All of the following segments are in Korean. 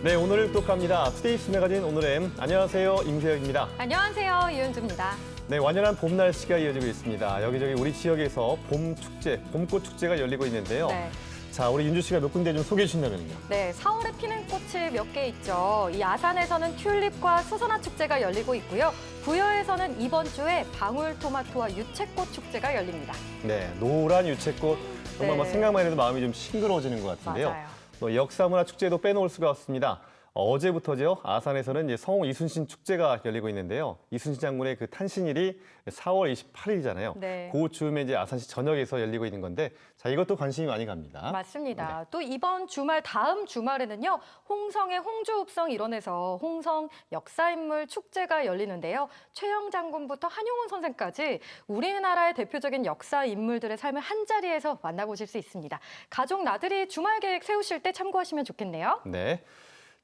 네, 오늘을 똑합니다. 투데이스 매거진 오늘의 안녕하세요, 임세혁입니다. 안녕하세요, 이은주입니다. 네, 완연한 봄 날씨가 이어지고 있습니다. 여기저기 우리 지역에서 봄 축제, 봄꽃 축제가 열리고 있는데요. 네. 자, 우리 윤주 씨가 몇 군데 좀 소개해 주신다면요. 네, 4월에 피는 꽃이 몇 개 있죠. 이 아산에서는 튤립과 수선화 축제가 열리고 있고요. 부여에서는 이번 주에 방울토마토와 유채꽃 축제가 열립니다. 네, 노란 유채꽃 정말 뭐 네. 생각만 해도 마음이 좀 싱그러워지는 것 같은데요. 맞아요. 또 역사문화 축제도 빼놓을 수가 없습니다. 어제부터죠. 아산에서는 이제 성우 이순신 축제가 열리고 있는데요. 이순신 장군의 그 탄신일이 4월 28일이잖아요. 네. 그 즈음에 이제 아산시 전역에서 열리고 있는 건데, 자, 이것도 관심이 많이 갑니다. 맞습니다. 네. 또 이번 주말, 다음 주말에는요, 홍성의 홍주읍성 일원에서 홍성 역사인물 축제가 열리는데요. 최영 장군부터 한용운 선생까지 우리나라의 대표적인 역사 인물들의 삶을 한자리에서 만나보실 수 있습니다. 가족 나들이 주말 계획 세우실 때 참고하시면 좋겠네요. 네.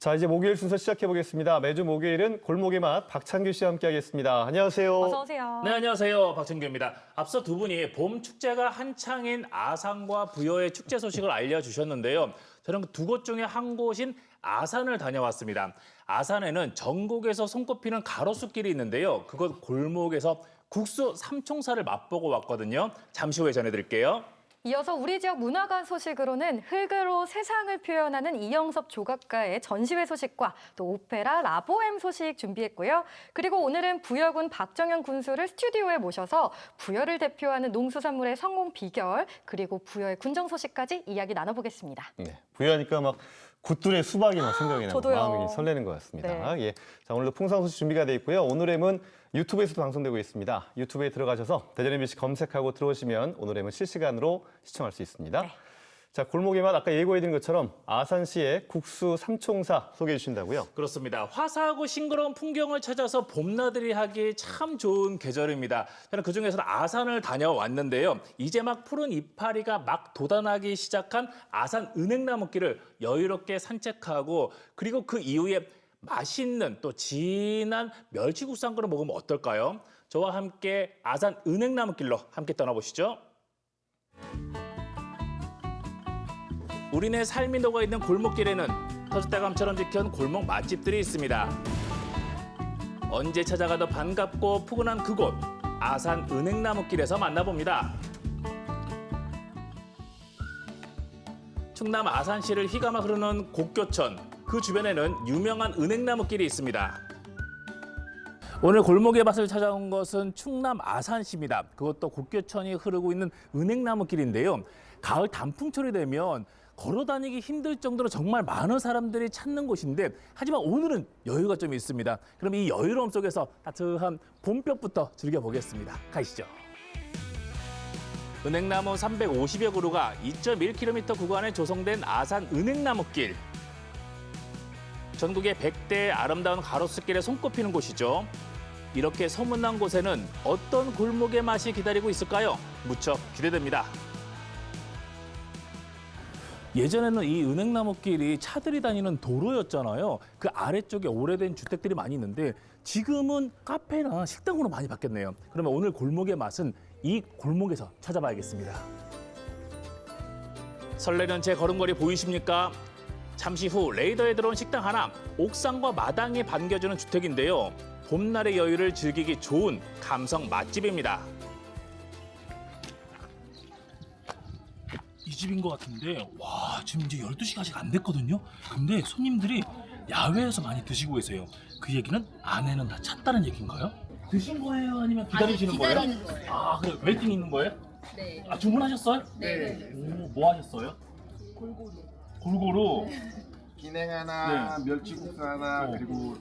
자, 이제 목요일 순서 시작해 보겠습니다. 매주 목요일은 골목의 맛 박찬규 씨와 함께하겠습니다. 안녕하세요. 어서 오세요. 네, 안녕하세요. 박찬규입니다. 앞서 두 분이 봄 축제가 한창인 아산과 부여의 축제 소식을 알려주셨는데요. 저는 두 곳 중에 한 곳인 아산을 다녀왔습니다. 아산에는 전국에서 손꼽히는 가로수길이 있는데요. 그곳 골목에서 국수 삼총사를 맛보고 왔거든요. 잠시 후에 전해드릴게요. 이어서 우리 지역 문화관 소식으로는 흙으로 세상을 표현하는 이영섭 조각가의 전시회 소식과 또 오페라 라보엠 소식 준비했고요. 그리고 오늘은 부여군 박정현 군수를 스튜디오에 모셔서 부여를 대표하는 농수산물의 성공 비결 그리고 부여의 군정 소식까지 이야기 나눠보겠습니다. 네, 부여하니까 막 굿들의 수박이 막 생각이 나고 저도요. 마음이 설레는 것 같습니다. 네. 예, 자, 오늘도 풍성 소식 준비가 돼 있고요. 오늘은 유튜브에서도 방송되고 있습니다. 유튜브에 들어가셔서 대전 MBC 검색하고 들어오시면 오늘은 실시간으로 시청할 수 있습니다. 네. 자, 골목의 맛 아까 예고해드린 것처럼 아산시의 국수 삼총사 소개해 주신다고요? 그렇습니다. 화사하고 싱그러운 풍경을 찾아서 봄나들이 하기 참 좋은 계절입니다. 저는 그중에서 아산을 다녀왔는데요. 이제 막 푸른 이파리가 막 돋아나기 시작한 아산 은행나무길을 여유롭게 산책하고 그리고 그 이후에 맛있는 또 진한 멸치국수 한 그릇 먹으면 어떨까요? 저와 함께 아산 은행나무길로 함께 떠나보시죠. 우리네 삶이 녹아있는 골목길에는 터줏대감처럼 지켜온 골목 맛집들이 있습니다. 언제 찾아가도 반갑고 푸근한 그곳, 아산 은행나무길에서 만나봅니다. 충남 아산시를 휘감아 흐르는 곡교천, 그 주변에는 유명한 은행나무길이 있습니다. 오늘 골목의 맛을 찾아온 것은 충남 아산시입니다. 그것도 곡교천이 흐르고 있는 은행나무길인데요. 가을 단풍철이 되면 걸어다니기 힘들 정도로 정말 많은 사람들이 찾는 곳인데 하지만 오늘은 여유가 좀 있습니다. 그럼 이 여유로움 속에서 따뜻한 봄볕부터 즐겨보겠습니다. 가시죠. 은행나무 350여 그루가 2.1km 구간에 조성된 아산 은행나무길. 전국의 100대의 아름다운 가로수길에 손꼽히는 곳이죠. 이렇게 소문난 곳에는 어떤 골목의 맛이 기다리고 있을까요? 무척 기대됩니다. 예전에는 이 은행나무길이 차들이 다니는 도로였잖아요. 그 아래쪽에 오래된 주택들이 많이 있는데 지금은 카페나 식당으로 많이 바뀌었네요. 그러면 오늘 골목의 맛은 이 골목에서 찾아봐야겠습니다. 설레는 제 걸음걸이 보이십니까? 잠시 후 레이더에 들어온 식당 하나, 옥상과 마당이 반겨주는 주택인데요. 봄날의 여유를 즐기기 좋은 감성 맛집입니다. 이 집인 것 같은데 와 지금 이제 12시가 아직 안 됐거든요. 근데 손님들이 야외에서 많이 드시고 계세요. 그 얘기는 안에는 다 찼다는 얘기인가요? 드신 거예요? 아니면 기다리시는 거예요? 기다리는 거예요. 아 그래 웨이팅 있는 거예요? 네. 아 주문하셨어요? 네. 오, 뭐 하셨어요? 골고루. 골고루. 기냉 하나, 네. 멸치국수 하나, 그리고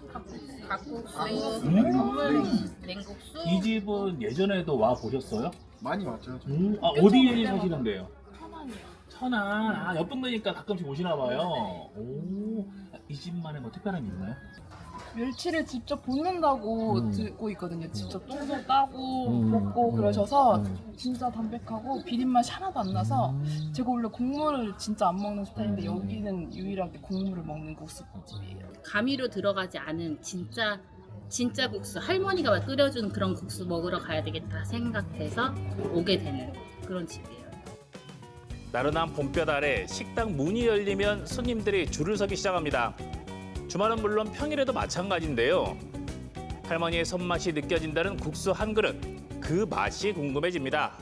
갓국수, 냉국수, 냉국수. 이 집은 예전에도 와 보셨어요? 많이 왔죠. 아 어디에 사시는데요? 천안이요. 천안. 아 옆 동네니까 가끔씩 오시나 봐요. 오, 이 집만의 뭐 특별한 게 있나요? 멸치를 직접 볶는다고 듣고 있거든요. 직접 똥도 따고 볶고 음. 그러셔서 진짜 담백하고 비린맛이 하나도 안 나서 제가 원래 국물을 진짜 안 먹는 스타일인데 여기는 유일하게 국물을 먹는 국수집이에요. 가미로 들어가지 않은 진짜 국수, 할머니가 끓여준 그런 국수 먹으러 가야 되겠다 생각해서 오게 되는 그런 집이에요. 나른한 봄볕 아래 식당 문이 열리면 손님들이 줄을 서기 시작합니다. 주말은 물론 평일에도 마찬가지인데요. 할머니의 손맛이 느껴진다는 국수 한 그릇, 그 맛이 궁금해집니다.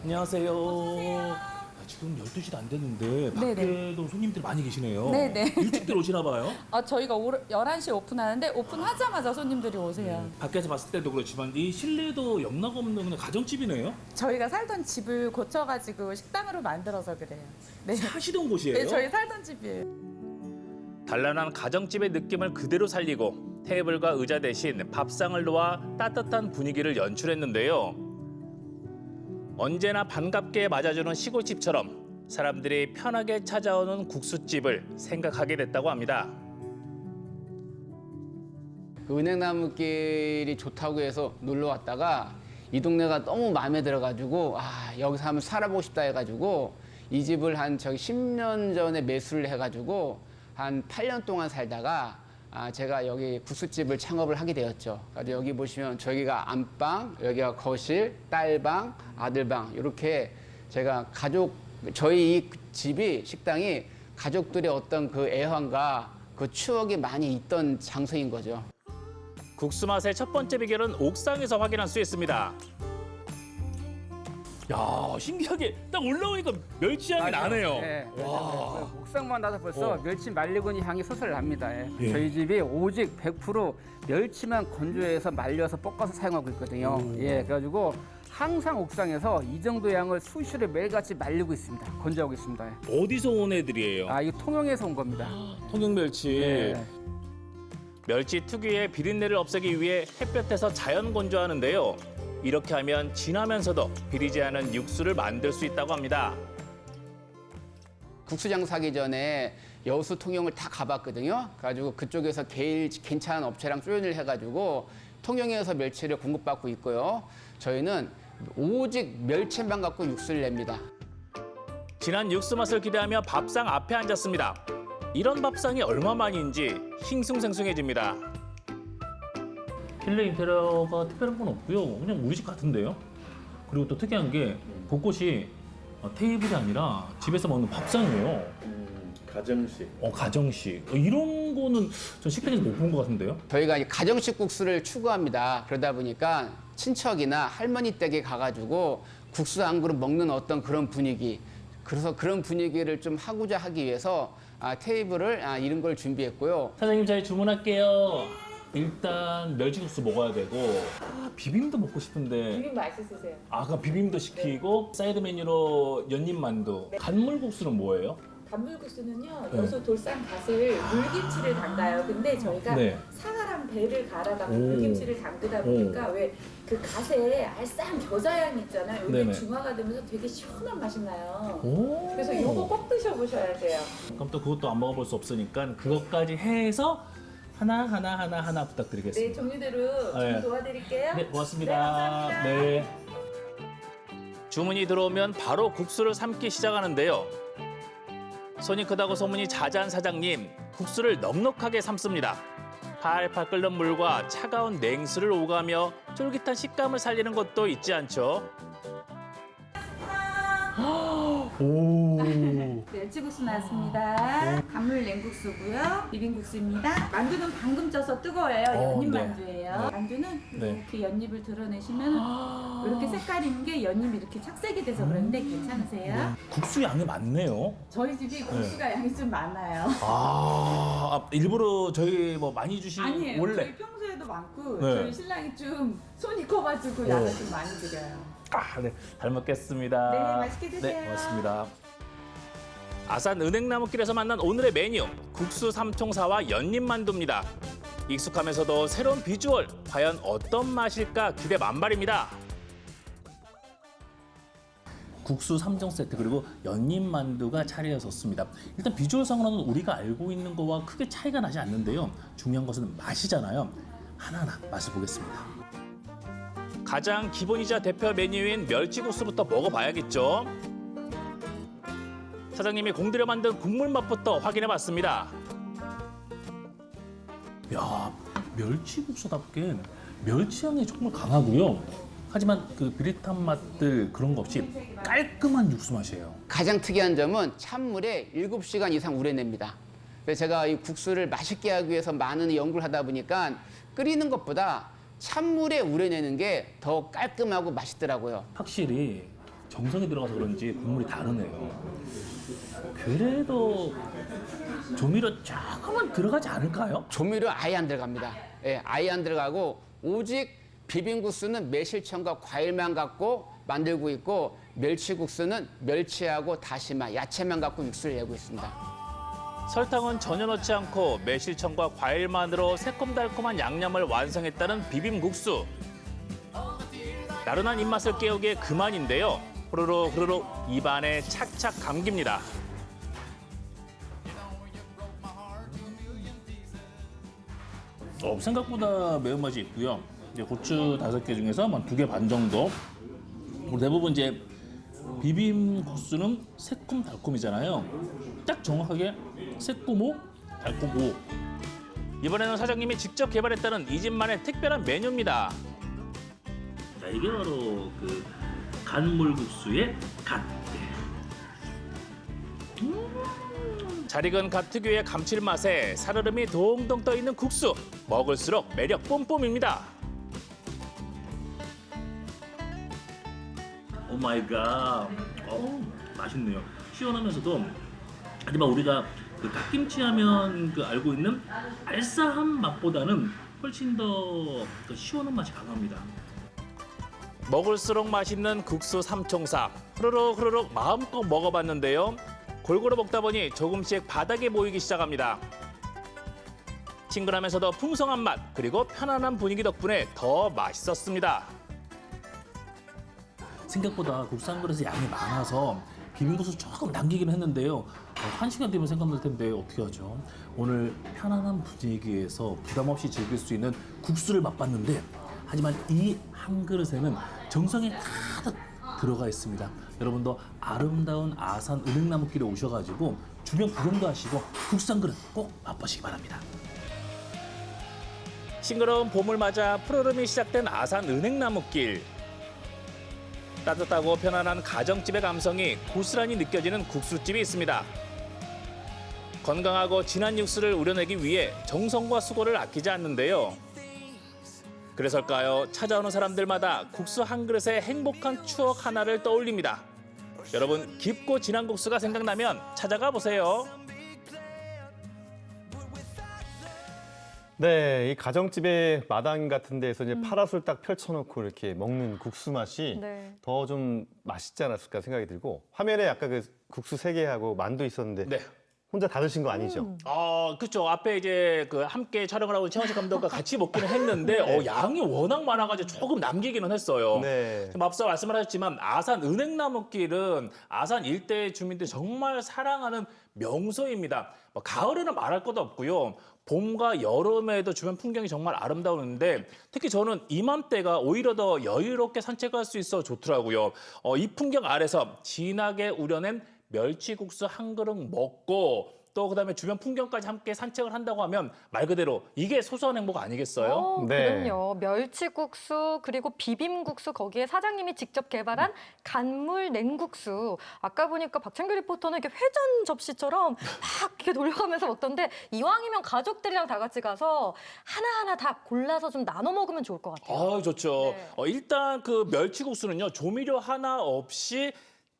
안녕하세요. 지금 12시도 안 됐는데 밖에도 손님들 많이 계시네요. 네네. 일찍들 오시나 봐요. 저희가 11시에 오픈하는데 오픈하자마자 손님들이 오세요. 밖에서 봤을 때도 그렇지만 이 실내도 영락 없는 그냥 가정집이네요. 저희가 살던 집을 고쳐가지고 식당으로 만들어서 그래요. 네. 사시던 곳이에요. 네, 저희 살던 집이에요. 단란한 가정집의 느낌을 그대로 살리고 테이블과 의자 대신 밥상을 놓아 따뜻한 분위기를 연출했는데요. 언제나 반갑게 맞아주는 시골집처럼 사람들이 편하게 찾아오는 국수집을 생각하게 됐다고 합니다. 그 은행나무길이 좋다고 해서 놀러 왔다가 이 동네가 너무 마음에 들어가지고 여기서 한번 살아보고 싶다 해가지고 이 집을 한 10년 전에 매수를 해가지고 한 8년 동안 살다가 제가 여기 국수집을 창업을 하게 되었죠. 그래서 여기 보시면 저기가 안방, 여기가 거실, 딸방, 아들방 이렇게 제가 저희 이 집이 식당이 가족들의 어떤 그 애환과 그 추억이 많이 있던 장소인 거죠. 국수 맛의 첫 번째 비결은 옥상에서 확인할 수 있습니다. 야, 신기하게 딱 올라오니까 멸치향이 나네요. 네, 와. 옥상만 나서 벌써 멸치 말리고니 향이 솔솔 납니다. 예. 저희 집이 오직 100% 멸치만 건조해서 말려서 볶아서 사용하고 있거든요. 예, 그래가지고 항상 옥상에서 이 정도 양을 수시로 매일같이 말리고 있습니다. 건조하고 있습니다. 어디서 온 애들이에요? 이거 통영에서 온 겁니다. 통영멸치. 예. 멸치 특유의 비린내를 없애기 위해 햇볕에서 자연 건조하는데요. 이렇게 하면 진하면서도 비리지 않은 육수를 만들 수 있다고 합니다. 국수장 사기 전에 여수 통영을 다 가봤거든요. 그래가지고 그쪽에서 제일 괜찮은 업체랑 조연을 해가지고 통영에서 멸치를 공급받고 있고요. 저희는 오직 멸치만 갖고 육수를 냅니다. 진한 육수 맛을 기대하며 밥상 앞에 앉았습니다. 이런 밥상이 얼마만인지 싱숭생숭해집니다. 실내 인테리어가 특별한 건 없고요. 그냥 우리 집 같은데요. 그리고 또 특이한 게 곳곳이 테이블이 아니라 집에서 먹는 밥상이에요. 가정식. 가정식. 이런 거는 저 식당에서 못 본 것 같은데요. 저희가 이제 가정식 국수를 추구합니다. 그러다 보니까 친척이나 할머니 댁에 가가지고 국수 한 그릇 먹는 어떤 그런 분위기. 그래서 그런 분위기를 좀 하고자 하기 위해서 테이블을 이런 걸 준비했고요. 사장님 저희 주문할게요. 일단 멸치국수 먹어야 되고 비빔도 먹고 싶은데 비빔 맛있으세요? 아까 비빔도 시키고 사이드 메뉴로 연잎만두. 간물국수는 뭐예요? 간물국수는요, 네. 여수 돌산 갓을 물김치를 담가요. 근데 저희가 네. 사가랑 배를 갈아갖고 오. 물김치를 담그다 보니까 왜 그 갓에 알싸한 겨자향이 있잖아요. 네네. 이게 중화가 되면서 되게 시원한 맛이 나요. 오. 그래서 이거 꼭 드셔보셔야 돼요. 그럼 또 그것도 안 먹어볼 수 없으니까 그것까지 해서 하나 네, 부탁드리겠습니다. 종류대로 네. 좀 도와드릴게요. 네, 고맙습니다. 네, 감사합니다. 네. 주문이 들어오면 바로 국수를 삶기 시작하는데요. 손이 크다고 소문이 자자한 사장님, 국수를 넉넉하게 삶습니다. 팔팔 끓는 물과 차가운 냉수를 오가며 쫄깃한 식감을 살리는 것도 잊지 않죠. 오. 멸치국수 나왔습니다. 간물 냉국수고요. 비빔국수입니다. 만두는 방금 쪄서 뜨거워요. 연잎 네. 만두예요. 만두는 네. 이렇게 연잎을 드러내시면 이렇게 색깔 있는 게 연잎이 이렇게 착색이 돼서 그런데 괜찮으세요? 국수 양이 많네요. 저희 집이 국수가 양이 좀 많아요. 일부러 저희 뭐 많이 주신 아니에요. 원래. 저희 평소에도 많고 네. 저희 신랑이 좀 손이 커가지고 양을 좀 많이 드려요. 네, 잘 먹겠습니다. 네, 맛있게 드세요. 네, 고맙습니다. 아산 은행나무길에서 만난 오늘의 메뉴, 국수 삼총사와 연잎만두입니다. 익숙하면서도 새로운 비주얼, 과연 어떤 맛일까 기대 만발입니다. 국수 3종 세트 그리고 연잎만두가 차례에 섰습니다. 일단 비주얼상으로는 우리가 알고 있는 거와 크게 차이가 나지 않는데요. 중요한 것은 맛이잖아요. 하나하나 맛을 보겠습니다. 가장 기본이자 대표 메뉴인 멸치국수부터 먹어봐야겠죠. 사장님이 공들여 만든 국물 맛부터 확인해봤습니다. 야, 멸치국수답게 멸치향이 정말 강하고요. 하지만 그 비릿한 맛들 그런 거 없이 깔끔한 육수 맛이에요. 가장 특이한 점은 찬물에 7시간 이상 우려냅니다. 그래서 제가 이 국수를 맛있게 하기 위해서 많은 연구를 하다 보니까 끓이는 것보다 찬물에 우려내는 게 더 깔끔하고 맛있더라고요. 확실히 정성이 들어가서 그런지 국물이 다르네요. 그래도 조미료 조금은 들어가지 않을까요? 조미료 아예 안 들어갑니다. 예, 아예 안 들어가고 오직 비빔국수는 매실청과 과일만 갖고 만들고 있고 멸치국수는 멸치하고 다시마, 야채만 갖고 육수를 내고 있습니다. 설탕은 전혀 넣지 않고 매실청과 과일만으로 새콤달콤한 양념을 완성했다는 비빔국수. 나른한 입맛을 깨우기에 그만인데요. 후루룩 후루룩 입안에 착착 감깁니다. 생각보다 매운맛이 있고요. 이제 고추 5개 중에서 한 2개 반 정도. 대부분 이제 비빔국수는 새콤달콤이잖아요. 딱 정확하게 새콤오, 달콤오. 이번에는 사장님이 직접 개발했다는 이 집만의 특별한 메뉴입니다. 자, 이게 바로 그 간물국수의 갓. 잘 익은 갓 특유의 감칠맛에 살얼음이 동동 떠있는 국수. 먹을수록 매력 뿜뿜입니다. 오 마이 갓. 맛있네요. 시원하면서도 하지만 우리가 그 갓김치 하면 그 알고 있는 알싸한 맛보다는 훨씬 더 그 시원한 맛이 강합니다. 먹을수록 맛있는 국수 삼총사. 후루룩 후루룩 마음껏 먹어봤는데요. 골고루 먹다 보니 조금씩 바닥에 보이기 시작합니다. 친근하면서도 풍성한 맛 그리고 편안한 분위기 덕분에 더 맛있었습니다. 생각보다 국수 한 그릇에 양이 많아서 비빔국수 조금 남기긴 했는데요. 1시간 뒤면 생각날 텐데 어떻게 하죠? 오늘 편안한 분위기에서 부담 없이 즐길 수 있는 국수를 맛봤는데 하지만 이 한 그릇에는 정성이 가득 들어가 있습니다. 여러분도 아름다운 아산 은행나무길에 오셔가지고 주변 구경도 하시고 국수 한 그릇 꼭 맛보시기 바랍니다. 싱그러운 봄을 맞아 푸르름이 시작된 아산 은행나무길. 따뜻하고 편안한 가정집의 감성이 고스란히 느껴지는 국수집이 있습니다. 건강하고 진한 육수를 우려내기 위해 정성과 수고를 아끼지 않는데요. 그래서일까요? 찾아오는 사람들마다 국수 한 그릇에 행복한 추억 하나를 떠올립니다. 여러분, 깊고 진한 국수가 생각나면 찾아가 보세요. 네, 이 가정집의 마당 같은 데에서 이제 파라솔 딱 펼쳐놓고 이렇게 먹는 국수 맛이 네. 더 좀 맛있지 않았을까 생각이 들고 화면에 아까 그 국수 3개하고 만두 있었는데 네. 혼자 다 드신 거 아니죠? 그렇죠. 앞에 이제 그 함께 촬영을 하고 최원식 감독과 같이 먹기는 했는데 양이 워낙 많아가지고 조금 남기기는 했어요. 네. 지금 앞서 말씀을 하셨지만 아산 은행나무길은 아산 일대 주민들이 정말 사랑하는 명소입니다. 가을에는 말할 것도 없고요. 봄과 여름에도 주변 풍경이 정말 아름다운데 특히 저는 이맘때가 오히려 더 여유롭게 산책할 수 있어 좋더라고요. 이 풍경 아래서 진하게 우려낸 멸치국수 한 그릇 먹고 또 그다음에 주변 풍경까지 함께 산책을 한다고 하면 말 그대로 이게 소소한 행복 아니겠어요? 네. 그럼요. 멸치국수 그리고 비빔국수 거기에 사장님이 직접 개발한 간물 냉국수. 아까 보니까 박찬규 리포터는 이렇게 회전 접시처럼 막 이렇게 돌려가면서 먹던데 이왕이면 가족들이랑 다 같이 가서 하나하나 다 골라서 좀 나눠 먹으면 좋을 것 같아요. 좋죠. 네. 일단 그 멸치국수는요. 조미료 하나 없이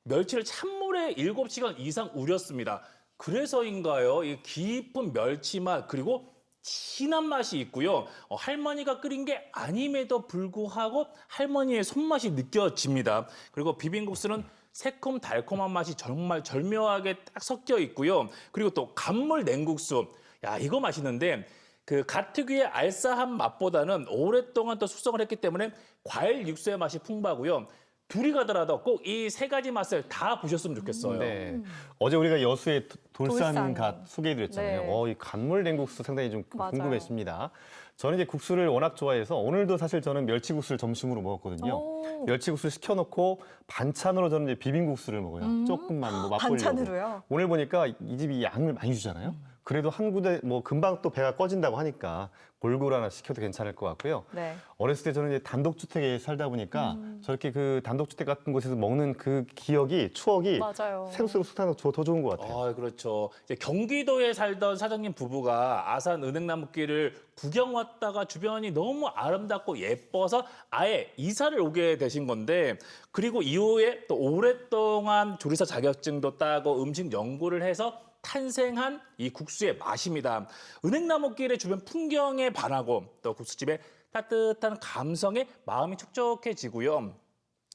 멸치를 찬물에 7시간 이상 우렸습니다. 그래서인가요? 이 깊은 멸치 맛 그리고 진한 맛이 있고요. 할머니가 끓인 게 아님에도 불구하고 할머니의 손맛이 느껴집니다. 그리고 비빔국수는 새콤 달콤한 맛이 정말 절묘하게 딱 섞여 있고요. 그리고 또 간물 냉국수. 야, 이거 맛있는데 그 갓 특유의 알싸한 맛보다는 오랫동안 또 숙성을 했기 때문에 과일 육수의 맛이 풍부하고요. 둘이 가더라도 꼭 이 3가지 맛을 다 보셨으면 좋겠어요. 네. 어제 우리가 여수의 돌산. 돌산갓 소개해드렸잖아요. 네. 이 간물 냉국수 상당히 좀 맞아요. 궁금했습니다. 저는 이제 국수를 워낙 좋아해서 오늘도 사실 저는 멸치국수를 점심으로 먹었거든요. 오. 멸치국수 시켜놓고 반찬으로 저는 이제 비빔국수를 먹어요. 조금만 뭐 맛보려고. 반찬으로요? 오늘 보니까 이 집이 양을 많이 주잖아요. 그래도 한 군데 뭐 금방 또 배가 꺼진다고 하니까 골고루 하나 시켜도 괜찮을 것 같고요. 네. 어렸을 때 저는 이제 단독주택에 살다 보니까 저렇게 그 단독주택 같은 곳에서 먹는 그 기억이, 추억이 맞아요. 새록새록 솟아나서 더 좋은 것 같아요. 아, 그렇죠. 이제 경기도에 살던 사장님 부부가 아산 은행나무길을 구경 왔다가 주변이 너무 아름답고 예뻐서 아예 이사를 오게 되신 건데, 그리고 이후에 또 오랫동안 조리사 자격증도 따고 음식 연구를 해서 탄생한 이 국수의 맛입니다. 은행나무길의 주변 풍경에 반하고 또 국수집의 따뜻한 감성에 마음이 촉촉해지고요.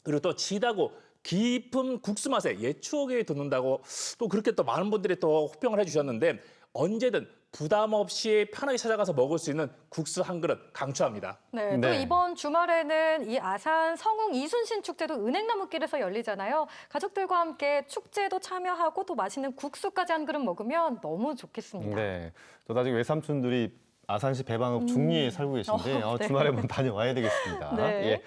그리고 또 진하고 깊은 국수 맛에 옛 추억이 돋는다고 또 그렇게 또 많은 분들이 또 호평을 해주셨는데, 언제든 부담 없이 편하게 찾아가서 먹을 수 있는 국수 한 그릇 강추합니다. 네, 또 네. 이번 주말에는 이 아산 성웅 이순신 축제도 은행나무길에서 열리잖아요. 가족들과 함께 축제도 참여하고 또 맛있는 국수까지 한 그릇 먹으면 너무 좋겠습니다. 네. 또 나중에 외삼촌들이 아산시 배방읍 중리에 살고 계신데 네. 주말에 한번 다녀와야 되겠습니다. 네. 예.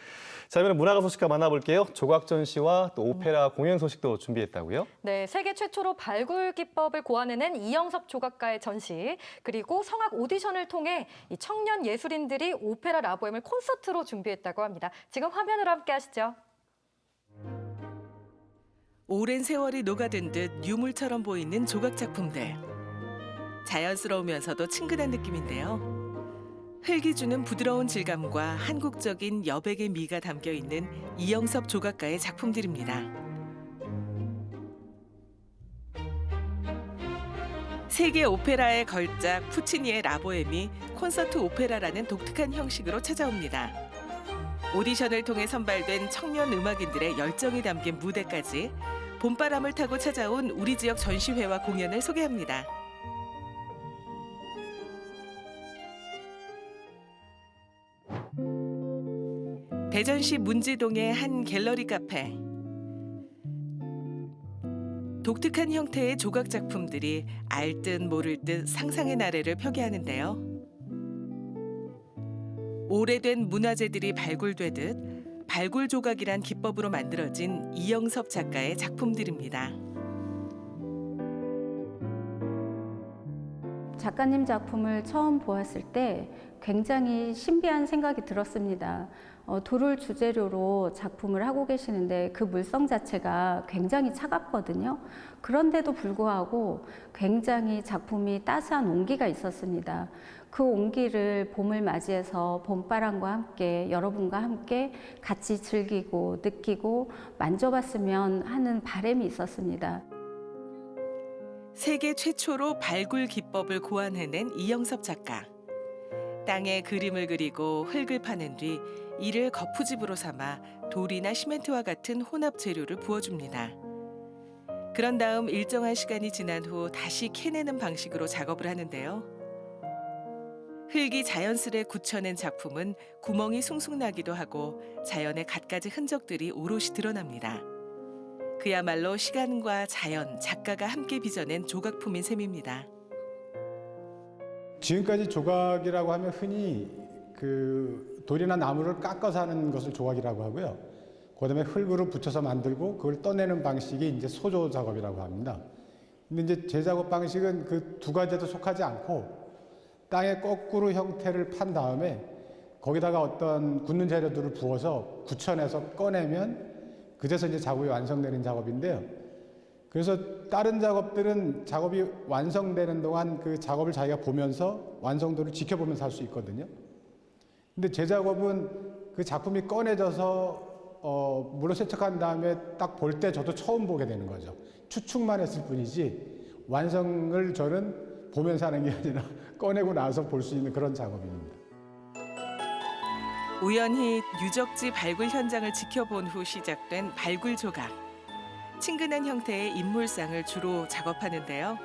자, 이번에 문화가 소식과 만나볼게요. 조각 전시와 또 오페라 공연 소식도 준비했다고요? 네, 세계 최초로 발굴 기법을 고안해낸 이영섭 조각가의 전시, 그리고 성악 오디션을 통해 이 청년 예술인들이 오페라 라보엠을 콘서트로 준비했다고 합니다. 지금 화면으로 함께 하시죠. 오랜 세월이 녹아든 듯 유물처럼 보이는 조각 작품들. 자연스러우면서도 친근한 느낌인데요. 흙이 주는 부드러운 질감과 한국적인 여백의 미가 담겨 있는 이영섭 조각가의 작품들입니다. 세계 오페라의 걸작 푸치니의 라보엠이 콘서트 오페라라는 독특한 형식으로 찾아옵니다. 오디션을 통해 선발된 청년 음악인들의 열정이 담긴 무대까지 봄바람을 타고 찾아온 우리 지역 전시회와 공연을 소개합니다. 대전시 문지동의 한 갤러리 카페. 독특한 형태의 조각 작품들이 알 듯 모를 듯 상상의 나래를 펴게 하는데요. 오래된 문화재들이 발굴되듯 발굴 조각이란 기법으로 만들어진 이영섭 작가의 작품들입니다. 작가님 작품을 처음 보았을 때 굉장히 신비한 생각이 들었습니다. 돌을 주재료로 작품을 하고 계시는데 그 물성 자체가 굉장히 차갑거든요. 그런데도 불구하고 굉장히 작품이 따스한 온기가 있었습니다. 그 온기를 봄을 맞이해서 봄바람과 함께 여러분과 함께 같이 즐기고 느끼고 만져봤으면 하는 바람이 있었습니다. 세계 최초로 발굴 기법을 고안해낸 이영섭 작가. 땅에 그림을 그리고 흙을 파낸 뒤 이를 거푸집으로 삼아 돌이나 시멘트와 같은 혼합 재료를 부어줍니다. 그런 다음 일정한 시간이 지난 후 다시 캐내는 방식으로 작업을 하는데요. 흙이 자연스레 굳혀낸 작품은 구멍이 숭숭 나기도 하고 자연의 갖가지 흔적들이 오롯이 드러납니다. 그야말로 시간과 자연, 작가가 함께 빚어낸 조각품인 셈입니다. 지금까지 조각이라고 하면 흔히 그 돌이나 나무를 깎아서 하는 것을 조각이라고 하고요. 그다음에 흙으로 붙여서 만들고 그걸 떠내는 방식이 이제 소조 작업이라고 합니다. 근데 이제 제 작업 방식은 그 두 가지에도 속하지 않고 땅에 거꾸로 형태를 판 다음에 거기다가 어떤 굳는 재료들을 부어서 굳혀내서 꺼내면 그제서 이제 작업이 완성되는 작업인데요. 그래서 다른 작업들은 작업이 완성되는 동안 그 작업을 자기가 보면서 완성도를 지켜보면서 할 수 있거든요. 근데 제 작업은 그 작품이 꺼내져서 물로 세척한 다음에 딱 볼 때 저도 처음 보게 되는 거죠. 추측만 했을 뿐이지 완성을 저는 보면서 하는 게 아니라 꺼내고 나서 볼 수 있는 그런 작업입니다. 우연히 유적지 발굴 현장을 지켜본 후 시작된 발굴 조각. 친근한 형태의 인물상을 주로 작업하는데요.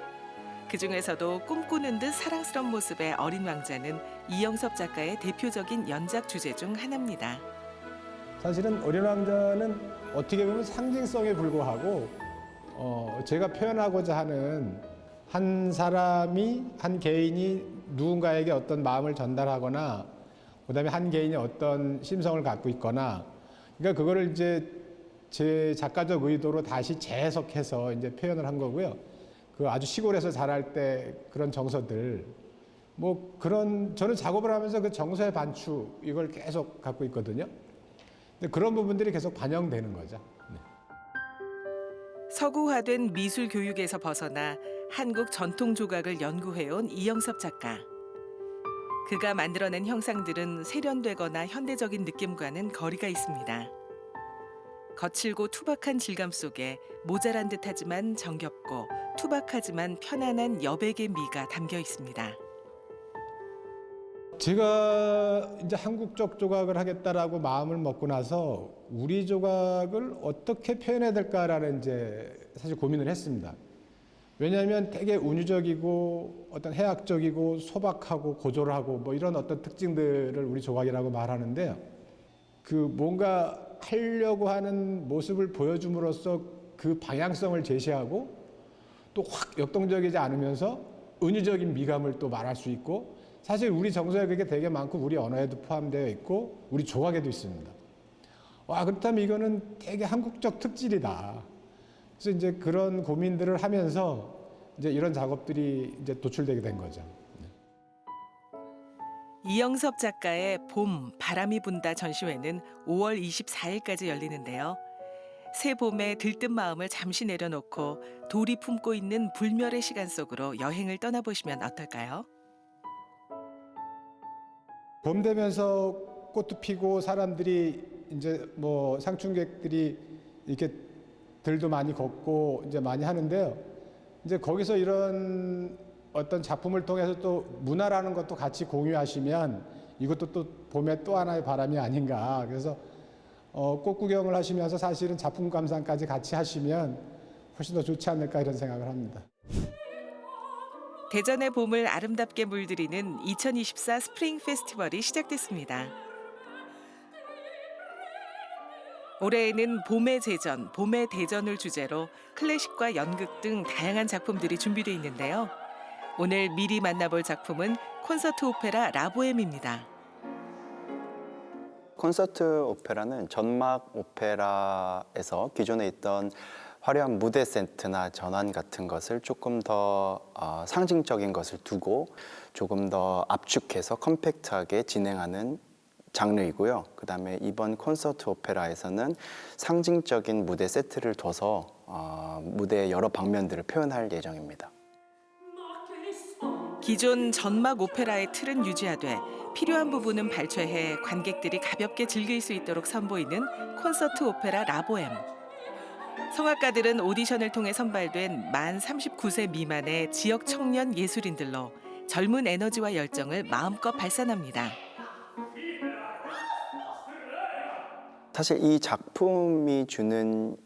그중에서도 꿈꾸는 듯 사랑스러운 모습의 어린 왕자는 이영섭 작가의 대표적인 연작 주제 중 하나입니다. 사실은 어린 왕자는 어떻게 보면 상징성에 불과하고 제가 표현하고자 하는 한 사람이, 한 개인이 누군가에게 어떤 마음을 전달하거나 그다음에 한 개인이 어떤 심성을 갖고 있거나 그러니까 그거를 이제 제 작가적 의도로 다시 재해석해서 이제 표현을 한 거고요. 그 아주 시골에서 자랄 때 그런 정서들, 뭐 그런 저는 작업을 하면서 그 정서의 반추 이걸 계속 갖고 있거든요. 근데 그런 부분들이 계속 반영되는 거죠. 네. 서구화된 미술 교육에서 벗어나 한국 전통 조각을 연구해온 이영섭 작가. 그가 만들어낸 형상들은 세련되거나 현대적인 느낌과는 거리가 있습니다. 거칠고 투박한 질감 속에 모자란 듯하지만 정겹고 투박하지만 편안한 여백의 미가 담겨 있습니다. 제가 이제 한국적 조각을 하겠다라고 마음을 먹고 나서 우리 조각을 어떻게 표현해야 될까라는 이제 사실 고민을 했습니다. 왜냐하면 되게 운유적이고 어떤 해학적이고 소박하고 고졸하고 뭐 이런 어떤 특징들을 우리 조각이라고 말하는데요. 그 뭔가 하려고 하는 모습을 보여줌으로써 그 방향성을 제시하고 또 확 역동적이지 않으면서 은유적인 미감을 또 말할 수 있고 사실 우리 정서에 그게 되게 많고 우리 언어에도 포함되어 있고 우리 조각에도 있습니다. 와, 그렇다면 이거는 되게 한국적 특질이다. 그래서 이제 그런 고민들을 하면서 이제 이런 작업들이 이제 도출되게 된 거죠. 이영섭 작가의 봄, 바람이 분다 전시회는 5월 24일까지 열리는데요. 새 봄에 들뜬 마음을 잠시 내려놓고 돌이 품고 있는 불멸의 시간 속으로 여행을 떠나보시면 어떨까요? 봄 되면서 꽃도 피고 사람들이 이제 뭐 상춘객들이 이렇게 들도 많이 걷고 이제 많이 하는데요. 이제 거기서 이런 어떤 작품을 통해서 또 문화라는 것도 같이 공유하시면 이것도 또 봄의 또 하나의 바람이 아닌가. 그래서 꽃 구경을 하시면서 사실은 작품 감상까지 같이 하시면 훨씬 더 좋지 않을까 이런 생각을 합니다. 대전의 봄을 아름답게 물들이는 2024 스프링 페스티벌이 시작됐습니다. 올해에는 봄의 제전, 봄의 대전을 주제로 클래식과 연극 등 다양한 작품들이 준비되어 있는데요. 오늘 미리 만나볼 작품은 콘서트 오페라 라보엠입니다. 콘서트 오페라는 전막 오페라에서 기존에 있던 화려한 무대 세트나 전환 같은 것을 조금 더 상징적인 것을 두고 조금 더 압축해서 컴팩트하게 진행하는 장르이고요. 그다음에 이번 콘서트 오페라에서는 상징적인 무대 세트를 둬서 무대의 여러 방면들을 표현할 예정입니다. 기존 전막 오페라의 틀은 유지하되 필요한 부분은 발췌해 관객들이 가볍게 즐길 수 있도록 선보이는 콘서트 오페라 라보엠. 성악가들은 오디션을 통해 선발된 만 39세 미만의 지역 청년 예술인들로 젊은 에너지와 열정을 마음껏 발산합니다. 사실 이 작품이 주는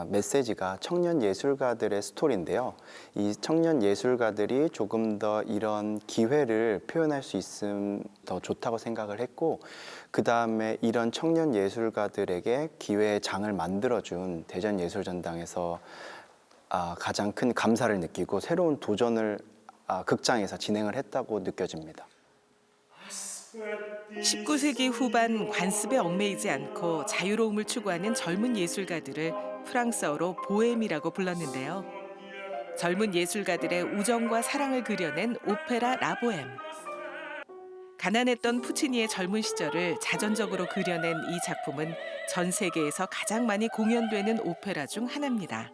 메시지가 청년 예술가들의 스토리인데요. 이 청년 예술가들이 조금 더 이런 기회를 표현할 수 있으면 더 좋다고 생각을 했고, 그 다음에 이런 청년 예술가들에게 기회의 장을 만들어준 대전예술전당에서 가장 큰 감사를 느끼고 새로운 도전을 극장에서 진행을 했다고 느껴집니다. 19세기 후반 관습에 얽매이지 않고 자유로움을 추구하는 젊은 예술가들을 프랑스어로 보엠이라고 불렀는데요. 젊은 예술가들의 우정과 사랑을 그려낸 오페라 라보엠. 가난했던 푸치니의 젊은 시절을 자전적으로 그려낸 이 작품은 전 세계에서 가장 많이 공연되는 오페라 중 하나입니다.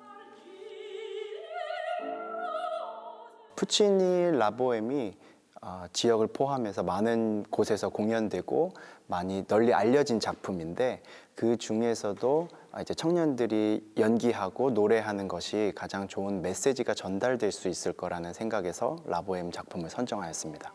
푸치니 라보엠이 지역을 포함해서 많은 곳에서 공연되고 많이 널리 알려진 작품인데, 그 중에서도 이제 청년들이 연기하고 노래하는 것이 가장 좋은 메시지가 전달될 수 있을 거라는 생각에서 라보엠 작품을 선정하였습니다.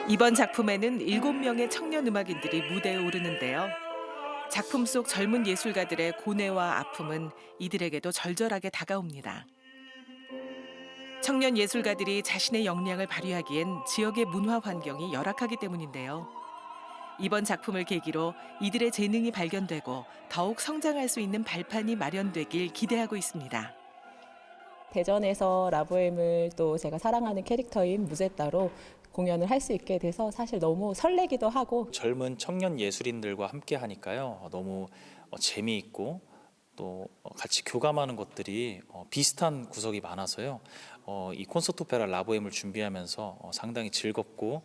이번 작품에는 7명의 청년 음악인들이 무대에 오르는데요. 작품 속 젊은 예술가들의 고뇌와 아픔은 이들에게도 절절하게 다가옵니다. 청년 예술가들이 자신의 역량을 발휘하기엔 지역의 문화 환경이 열악하기 때문인데요. 이번 작품을 계기로 이들의 재능이 발견되고 더욱 성장할 수 있는 발판이 마련되길 기대하고 있습니다. 대전에서 라보엠을 또 제가 사랑하는 캐릭터인 무제따로 공연을 할 수 있게 돼서 사실 너무 설레기도 하고 젊은 청년 예술인들과 함께 하니까요. 너무 재미있고 또 같이 교감하는 것들이 비슷한 구석이 많아서요. 이 콘서트 오페라 라보엠을 준비하면서 상당히 즐겁고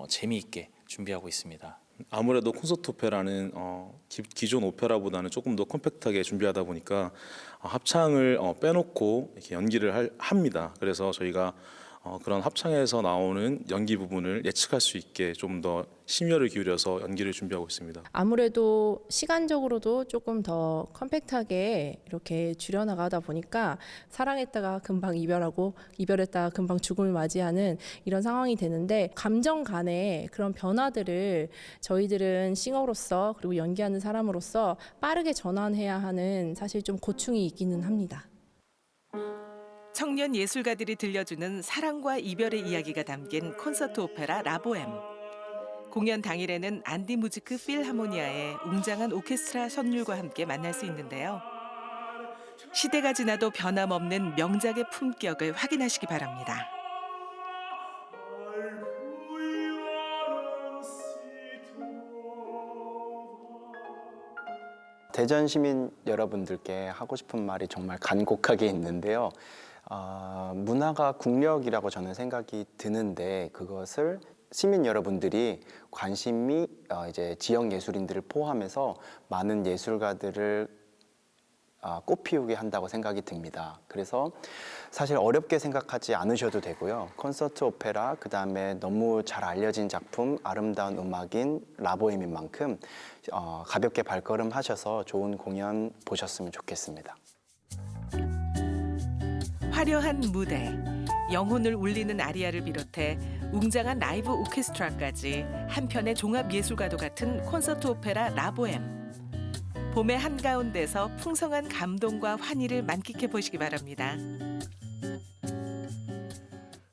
재미있게 준비하고 있습니다. 아무래도 콘서트 오페라는 기존 오페라보다는 조금 더 컴팩트하게 준비하다 보니까 합창을 빼놓고 이렇게 연기를 합니다. 그래서 저희가 그런 합창에서 나오는 연기 부분을 예측할 수 있게 좀 더 심혈을 기울여서 연기를 준비하고 있습니다. 아무래도 시간적으로도 조금 더 컴팩트하게 이렇게 줄여나가다 보니까 사랑했다가 금방 이별하고 이별했다가 금방 죽음을 맞이하는 이런 상황이 되는데 감정 간의 그런 변화들을 저희들은 싱어로서 그리고 연기하는 사람으로서 빠르게 전환해야 하는 사실 좀 고충이 있기는 합니다. 청년 예술가들이 들려주는 사랑과 이별의 이야기가 담긴 콘서트 오페라 라보엠. 공연 당일에는 안디 무지크 필하모니아의 웅장한 오케스트라 선율과 함께 만날 수 있는데요. 시대가 지나도 변함없는 명작의 품격을 확인하시기 바랍니다. 대전 시민 여러분들께 하고 싶은 말이 정말 간곡하게 있는데요. 문화가 국력이라고 저는 생각이 드는데 그것을 시민 여러분들이 관심이 이제 지역 예술인들을 포함해서 많은 예술가들을 꽃피우게 한다고 생각이 듭니다. 그래서 사실 어렵게 생각하지 않으셔도 되고요. 콘서트 오페라, 그다음에 너무 잘 알려진 작품, 아름다운 음악인 라보엠인 만큼 가볍게 발걸음하셔서 좋은 공연 보셨으면 좋겠습니다. 화려한 무대, 영혼을 울리는 아리아를 비롯해 웅장한 라이브 오케스트라까지 한편의 종합예술가도 같은 콘서트 오페라 라보엠. 봄의 한가운데서 풍성한 감동과 환희를 만끽해 보시기 바랍니다.